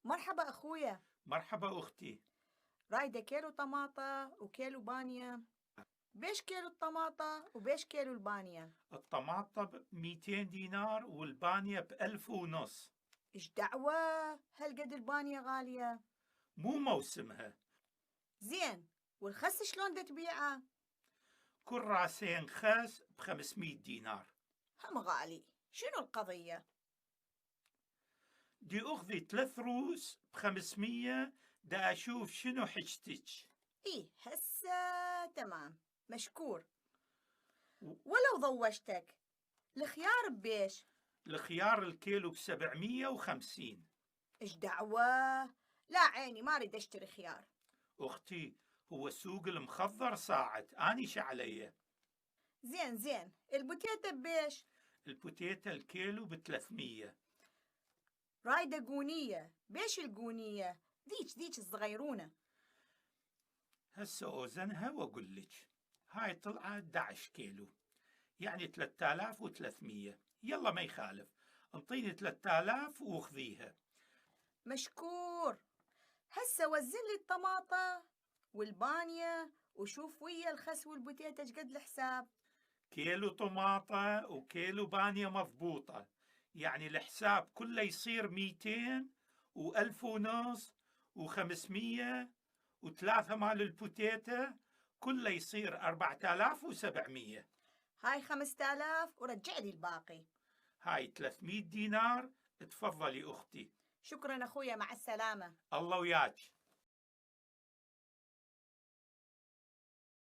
مرحبا أخويا. مرحبا أختي. رايدة كيلو طماطة وكيلو بانية. بيش كيلو الطماطة وبيش كيلو البانية؟ الطماطة ب200 دينار والبانية ب1500. إيش دعوة؟ هالقد البانية غالية؟ مو موسمها. زين، والخس شلون دا تبيعه؟ كل راسين خس ب500 دينار. هم غالي، شنو القضية؟ دي أخذي 3 روس ب500. دا أشوف شنو حجتك. إيه هسه تمام، مشكور. ولو ضوجتك، الخيار ببيش؟ الخيار الكيلو ب750. إيش دعوة؟ لا عيني، ما أريد أشتري خيار. أختي، هو السوق المخضر صاعد آنيش علي. زين، البوتيتا ببيش؟ البوتيتا الكيلو ب300. رايدة قونية. بيش القونية؟ ذيك الصغيرونة. هسه أوزنها وأقول لك. هاي طلعت 11 كيلو، يعني 3300. يلا ما يخالف، انطيني 3000 واخذيها. مشكور. هسه وزن لي الطماطة والبانية وشوف ويا الخس والبوتيتا ايش قد الحساب. كيلو طماطة وكيلو بانية مضبوطة، يعني الحساب كله يصير 200 و1500 و500 و3 مال البوتيتا، كله يصير 4700. هاي 5000 ورجع لي الباقي. هاي 300 دينار. تفضلي أختي. شكرا أخويا، مع السلامة. الله وياك.